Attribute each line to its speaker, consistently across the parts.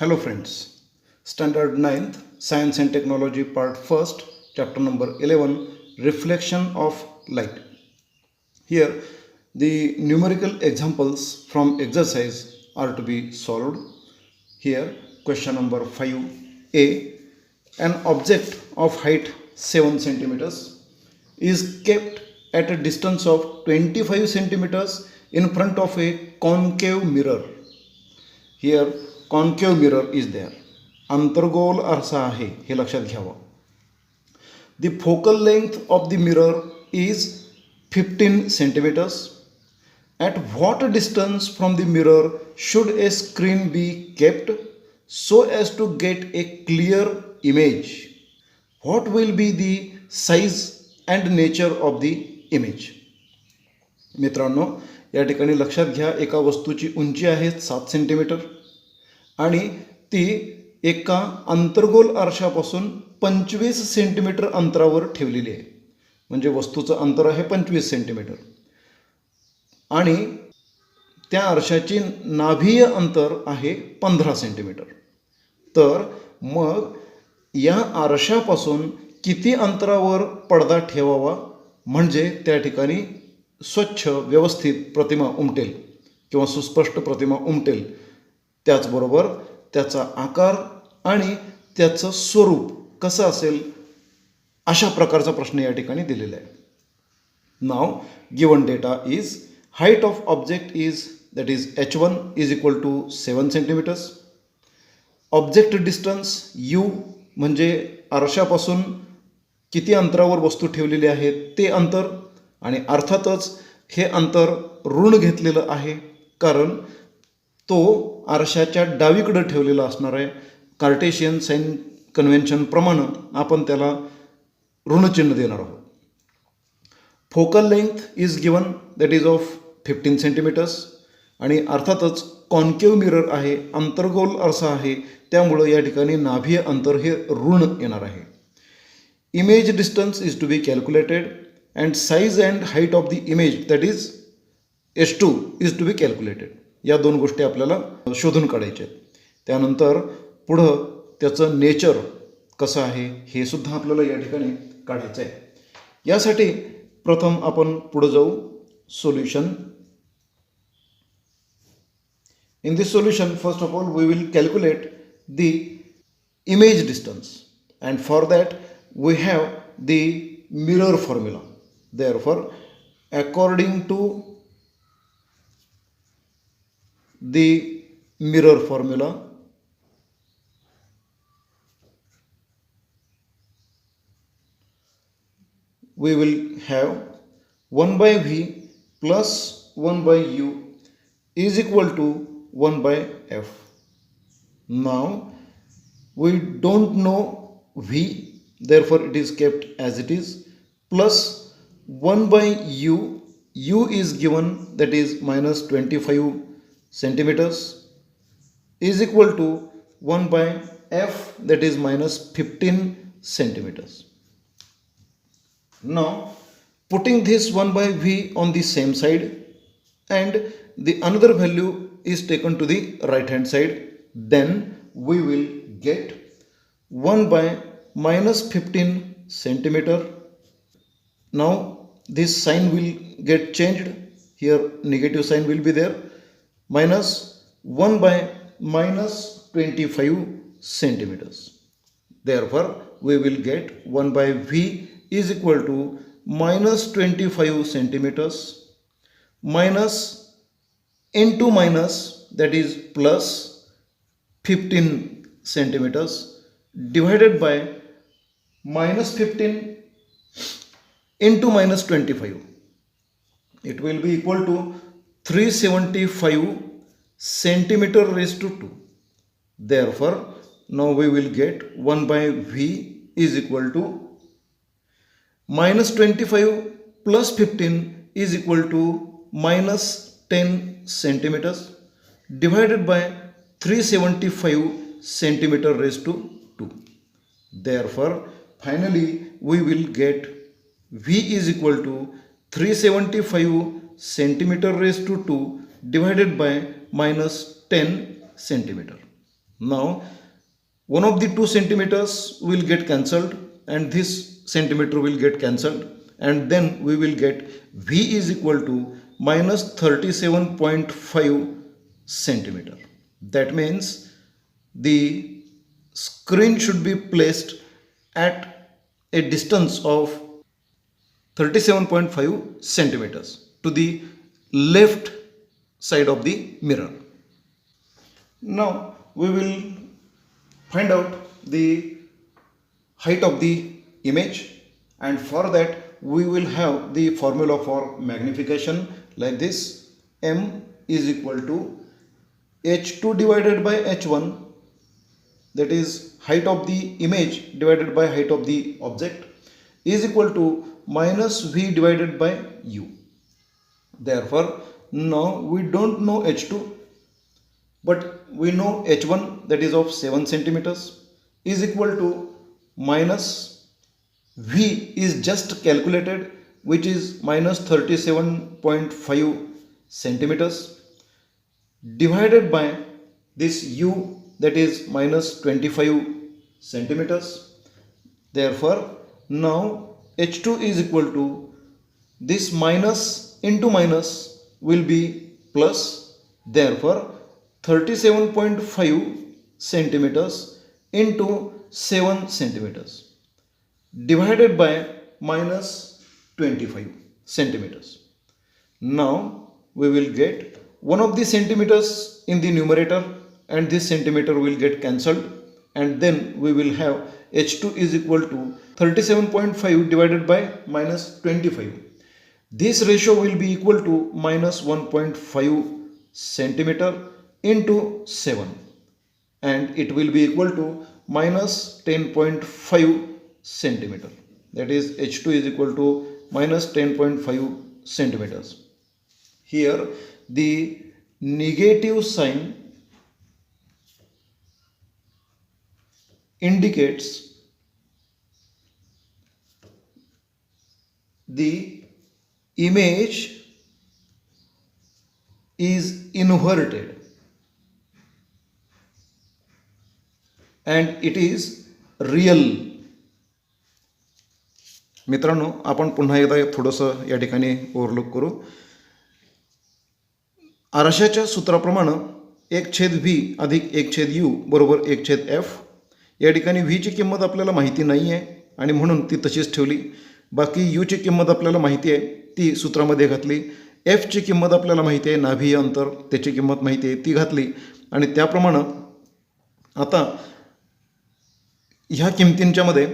Speaker 1: Hello friends, Standard 9th Science and Technology Part 1st, Chapter number 11, Reflection of Light. Here the numerical examples from exercise are to be solved. Here question number 5a, an object of height 7 centimeters is kept at a distance of 25 centimeters in front of a concave mirror. Here concave mirror is there. अंतर्गोल आरसा आहे हे लक्षात घ्यावं. The focal length of the mirror is 15 centimetres. At what distance from the mirror should a screen be kept so as to get a clear image. What will be the size and nature of the image. मित्रांनो, या ठिकाणी लक्षात घ्या, एका वस्तूची उंची आहे 7 centimetre आणि ती एका अंतर्गोल आरशापासून 25 सेंटीमीटर अंतरावर ठेवलेली आहे. म्हणजे वस्तूचं अंतर आहे 25 सेंटीमीटर आणि त्या आरशाची नाभीय अंतर आहे 15 सेंटीमीटर. तर मग या आरशापासून किती अंतरावर पडदा ठेवावा म्हणजे त्या ठिकाणी स्वच्छ व्यवस्थित प्रतिमा उमटेल किंवा सुस्पष्ट प्रतिमा उमटेल. त्याचबरोबर त्याचा आकार आणि त्याचं स्वरूप कसं असेल अशा प्रकारचा प्रश्न या ठिकाणी दिलेला आहे. Now given data is height of object is that is h1 is equal to 7 centimetres. Object distance u म्हणजे आरशापासून किती अंतरावर वस्तू ठेवलेली आहे ते अंतर, आणि अर्थातच हे अंतर ऋण घेतलेलं आहे कारण तो आरशाच्या डावीकडे ठेवलेला असणार आहे. कार्टेशियन साइन कन्व्हेन्शनप्रमाणे आपण त्याला ऋणचिन्ह देणार आहोत. Focal length is given that is of 15 centimetres आणि अर्थातच कॉन्केव्ह मिरर आहे, अंतर्गोल आरसा आहे, त्यामुळं या ठिकाणी नाभीय अंतर हे ऋण येणार आहे. Image distance is to be calculated and size and height of the image that is h2 is to be calculated. या दोन गोष्टी आपल्याला शोधून काढायच्या आहेत. त्यानंतर पुढं त्याचं नेचर कसं आहे हे सुद्धा आपल्याला या ठिकाणी काढायचं आहे. यासाठी प्रथम आपण पुढं जाऊ. Solution. In this solution first of all we will calculate the image distance and for that we have the mirror formula. Therefore, according to the mirror formula, we will have 1 by v plus 1 by u is equal to 1 by f. Now, we don't know v, therefore it is kept as it is, plus 1 by u is given that is minus 25 centimeters is equal to 1 by f that is minus 15 centimeters. Now putting this 1 by v on the same side and the another value is taken to the right hand side, then we will get 1 by minus 15 centimeter. Now this sign will get changed. Here negative sign will be there. Minus 1 by minus 25 centimeters. Therefore we will get 1 by v is equal to minus 25 centimeters minus into minus that is plus 15 centimeters divided by minus 15 into minus 25. It will be equal to 375 centimeter raised to 2. Therefore, now we will get 1 by v is equal to minus 25 plus 15 is equal to minus 10 centimeters divided by 375 centimeter raised to 2. Therefore, finally we will get v is equal to 375 centimeter raised to 2 divided by minus 10 centimeter. Now one of the 2 centimeters will get cancelled and this centimeter will get cancelled, and then we will get V is equal to minus 37.5 centimeter. That means the screen should be placed at a distance of 37.5 centimeters to the left side of the mirror. Now we will find out the height of the image, and for that we will have the formula for magnification like this: M is equal to H2 divided by H1, that is height of the image divided by height of the object, is equal to minus V divided by U. Therefore now we don't know H2, but we know H1, that is of 7 centimeters, is equal to minus V is just calculated, which is minus 37.5 centimeters, divided by this U, that is minus 25 centimeters. Therefore now H2 is equal to this minus into minus will be plus. Therefore 37.5 centimeters into 7 centimeters divided by minus 25 centimeters. Now we will get one of the centimeters in the numerator and this centimeter will get cancelled, and then we will have H2 is equal to 37.5 divided by minus 25. This ratio will be equal to minus 1.5 centimeter into 7, and it will be equal to minus 10.5 centimeter. That is H2 is equal to minus 10.5 centimeters. Here the negative sign indicates the image is inverted and it is real. मित्रांनो, आपण पुन्हा एकदा थोडंसं या ठिकाणी overlook करू. आरशाच्या सूत्राप्रमाणे 1/v अधिक 1/u बरोबर 1/f. या ठिकाणी v ची किंमत आपल्याला माहिती नाही आहे आणि म्हणून ती तशीच ठेवली. बाकी u ची किंमत आपल्याला माहिती आहे, ती सूत्रामध्ये घातली. f ची किंमत आपल्याला माहिती आहे, नाभीय अंतर त्याची किंमत माहिती आहे, ती घातली. आणि त्याप्रमाणे आता ह्या किमतींच्या मध्ये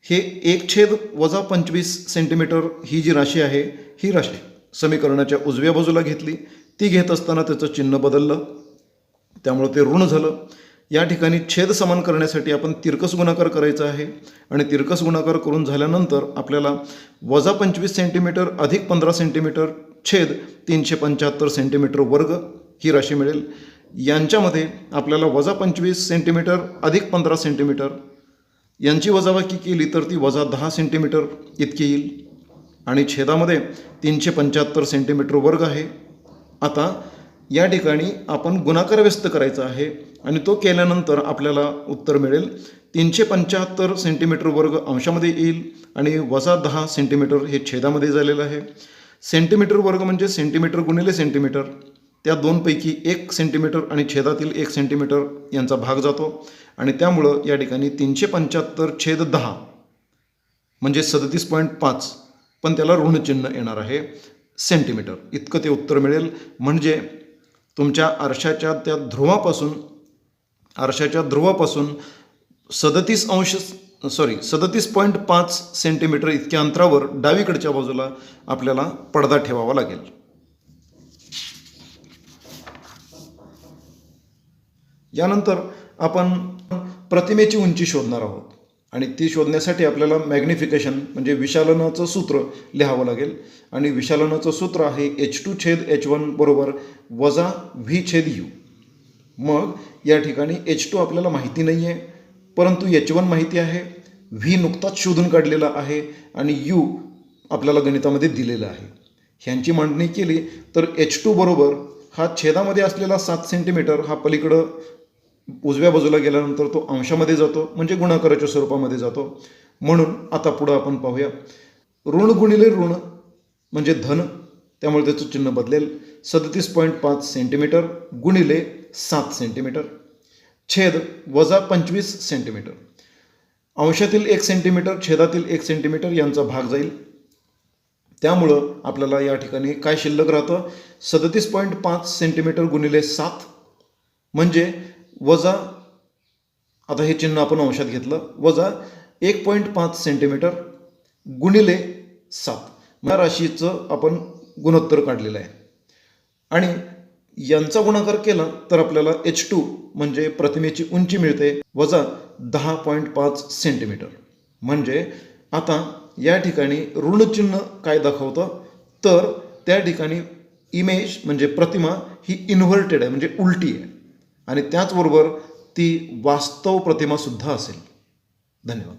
Speaker 1: हे 1/-25 सेंटीमीटर ही जी राशी आहे, ही राशी समीकरणाच्या उजव्या बाजूला घेतली. ती घेत असताना त्याचं चिन्ह बदललं, त्यामुळे ते ऋण झालं. या ठिकाणी छेद समान करण्यासाठी आपण तिरकस गुणाकार करायचा आहे आणि तिरकस गुणाकार करून झाल्यानंतर आपल्याला -25 सेंटीमीटर अधिक 15 सेंटीमीटर छेद 375 सेंटीमीटर वर्ग ही राशी मिळेल. यांच्यामध्ये आपल्याला -25 सेंटीमीटर अधिक 15 सेंटीमीटर यांची वजाबाकी केली तर ती -10 सेंटीमीटर इतकी येईल आणि छेदामध्ये 375 सेंटीमीटर वर्ग आहे. आता या ठिकाणी आपण गुणाकार व्यस्त करायचा आहे आणि तो केल्यानंतर आपल्याला उत्तर मिळेल 375 सेंटीमीटर वर्ग अंशामध्ये येईल आणि -10 सेंटीमीटर हे छेदामध्ये झालेलं आहे. सेंटीमीटर वर्ग म्हणजे सेंटीमीटर गुणिले सेंटीमीटर, त्या दोनपैकी 1 सेंटीमीटर आणि छेदातील 1 सेंटीमीटर यांचा भाग जातो आणि त्यामुळं या ठिकाणी 375/10 म्हणजे 37.5, पण त्याला ऋणचिन्ह येणार आहे सेंटीमीटर इतकं ते उत्तर मिळेल. म्हणजे तुमच्या आरशाच्या त्या ध्रुवापासून 37.5 सेंटीमीटर इतक्या अंतरावर डावीकडच्या बाजूला आपल्याला पडदा ठेवावा लागेल. यानंतर आपण प्रतिमेची उंची शोधणार आहोत आणि ती शोधण्यासाठी आपल्याला मॅग्निफिकेशन म्हणजे विशालनाचं सूत्र लिहावं लागेल. आणि विशालनाचं सूत्र आहे H2/H1 बरोबर -V/U. मग या ठिकाणी H2 आपल्याला माहिती नाही आहे, परंतु H1 माहिती आहे, V नुकताच शोधून काढलेला आहे आणि U आपल्याला गणितामध्ये दिलेला आहे. ह्यांची मांडणी केली तर H2 बरोबर हा छेदामध्ये असलेला 7 सेंटीमीटर हा पलीकडं उजव्या बाजूला गेल्यानंतर तो अंशामध्ये जातो, म्हणजे गुणाकाराच्या स्वरूपामध्ये जातो. म्हणून आता पुढं आपण पाहूया. ऋण गुणिले ऋण म्हणजे धन, त्यामुळे त्याचं चिन्ह बदलेल. 37.5 सेंटीमीटर गुणिले 7 सेंटीमीटर छेद वजा 25 सेंटीमीटर. अंशातील 1 सेंटीमीटर छेदातील 1 सेंटीमीटर यांचा भाग जाईल. त्यामुळं आपल्याला या ठिकाणी काय शिल्लक राहतं, 37.5 सेंटीमीटर गुणिले 7 म्हणजे वजा, आता हे चिन्ह आपण अंशात घेतलं, वजा 1.5 सेंटीमीटर गुणिले 7. या राशीचं आपण गुणोत्तर काढलेलं आहे आणि यांचा गुणाकार केला तर आपल्याला H2 म्हणजे प्रतिमेची उंची मिळते वजा 10.5 सेंटीमीटर. म्हणजे आता या ठिकाणी ऋणचिन्ह काय दाखवतं, तर त्या ठिकाणी इमेज म्हणजे प्रतिमा ही इन्व्हर्टेड आहे, म्हणजे उलटी आहे आणि त्याचबरोबर ती वास्तव प्रतिमासुद्धा असेल. धन्यवाद.